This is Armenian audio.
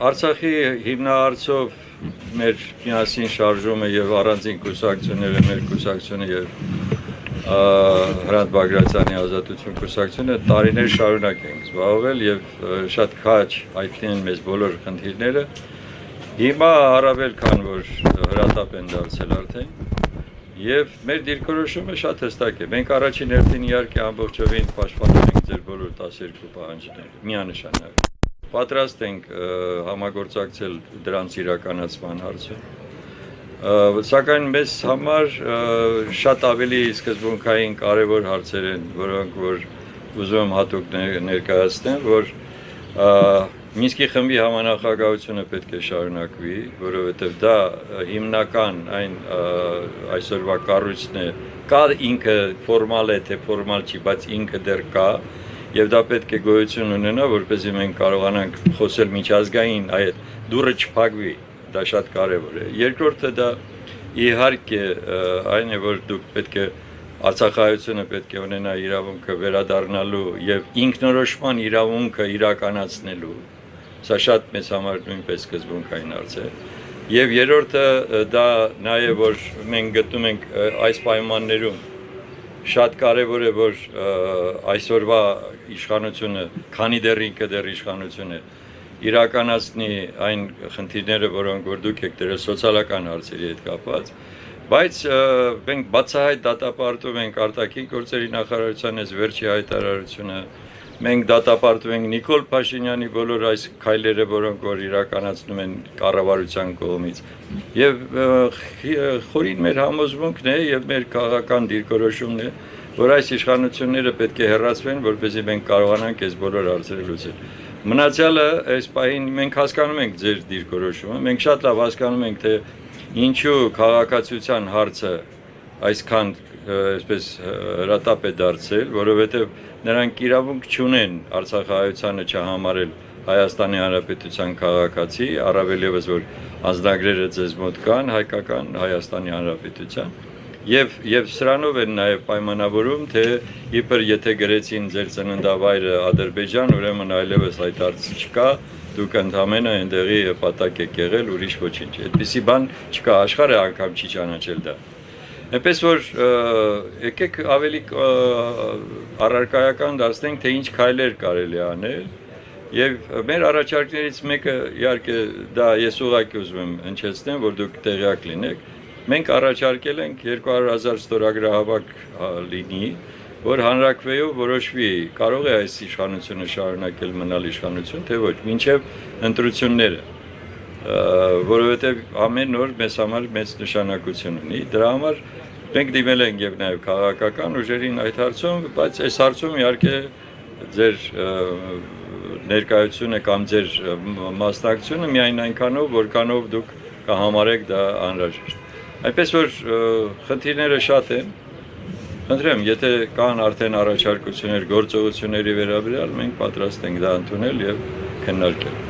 Արցախի հիմնահարցով մեր միասին շարժումը եւ առանձին կուսակցությունները, մեր կուսակցությունը եւ Հրանտ Բագրատյանի ազատություն կուսակցությունը տարիներ շարունակ ենք զբաղվել եւ շատ քաջ հայտնի են մեզ բոլոր խնդիրները։ Հիմա առավել քան որ հրատապ են դարձել արդեն եւ մեր դիրքորոշումը շատ հստակ է։ Մենք առաջին հերթին իհարկե ամբողջովին պաշտպանում ենք ձեր բոլոր 12 պահանջները միանշանակ։ Պատրաստ ենք համագործակցել դրանց իրականացման հարցում։ Սակայն մեզ համար շատ ավելի սկզբունքային կարևոր հարցեր են, որոնք որ ուզում եմ հատուկ ներկայացնեմ, որ Մինսկի խմբի համանախագահությունը պետք է շարունակվի, որովհետև դա հիմնական այն այսօրվա կառույցն է, կա ինքը ֆորմալ է, թե ֆորմալ չի, բայց ինքը դեռ կա, եւ դա պետք է գոյություն ունենա, որպեսզի մենք կարողանանք խոսել միջազգային այդ դուռը չփակվի, դա շատ կարևոր է։ Երկրորդը դա իհարկե այն է, որ դուք պետք է Արցախայությունը պետք է ունենա իրավունքը վերադառնալու եւ ինքնորոշման իրավունքը իրականացնելու։ Սա շատ մեծ համար նույնպես սկզբունքային հարց է։ Եվ երրորդը դա նաեւ որ մենք գտնում ենք այս պայմաններում շատ կարևոր է որ այսօրվա իշխանությունը, քանի դեռ ինքը դեռ իշխանություն է, իրականացնի այն խնդիրները, որոնք որ դուք եք դրել սոցիալական հարցերի հետ կապված, բայց մենք բացահայտ դատապարտում ենք արտաքին գործերի նախարարության այս վերջի հայտարարությունը, մենք դատապարտում ենք Նիկոլ Փաշինյանի բոլոր այս քայլերը, որոնք որ իրականացնում են կառավարության կողմից, եւ խորին մեր համոզմունքն է եւ մեր քաղաքական դիրքորոշումն է, որ այս իշխանությունները պետք է հեռացվեն, որպեսզի մենք կարողանանք այս բոլոր հարցերը լուծել։ Մնացյալը այս պահին մենք հասկանում ենք ձեր դիրքորոշումը, մենք շատ լավ հասկանում ենք, թե ինչու քաղաքացիության հարցը այսքան այսպես հրատապ է դարձել, որովհետև նրանք իրավունք չունեն Արցախահայությանը չհամարել Հայաստանի Հանրապետության քաղաքացի, առավել ևս որ անձնագրերը ձեզ մոտ կան հայկական Հայաստանի Հանրապետության, եւ սրանով են նաեւ պայմանավորում, թե իբր եթե գրեցին ձեր ծննդավայրը Ադրբեջան, ուրեմն այլևս այդ հարց չկա, դուք ընդամենը այնտեղի պատակ եք եղել, ուրիշ ոչինչ։ Այդպիսի բան չկա, աշխարհը անգամ չի ճանաչել դա։ Այնպես որ եկեք ավելի առարկայական դարձնենք, թե ինչ քայլեր կարելի է անել, եւ մեր առաջարկներից մեկը իհարկե դա ես ուղղակի ուզում եմ հնչեցնեմ, որ դուք տեղյակ լինեք։ Մենք առաջարկել ենք 200,000 ստորագրահավաք լինի, որ հանրակրվեով որոշվի, կարող է այս իշխանությունը շարունակել մնալ իշխանություն, թե ոչ, մինչև ընտրությունները, որովհետև ամեն օր մեզ համար մեծ նշանակություն ունի, դրա համար մենք դիմել ենք եւ նաեւ քաղաքական ուժերին այդ հարցում, բայց այս հարցում իհարկե ձեր ներկայությունը կամ ձեր մասնակցությունը միայն այնքանով, որքանով դուք կհամարեք դա անհրաժեշտ։ Այնպես որ խնդիրները շատ են, խնդրեմ, եթե կան արդեն առաջարկություններ, գործողությունների վերաբերյալ, մենք պատրաստ ենք դա ընդունել եւ քննարկել։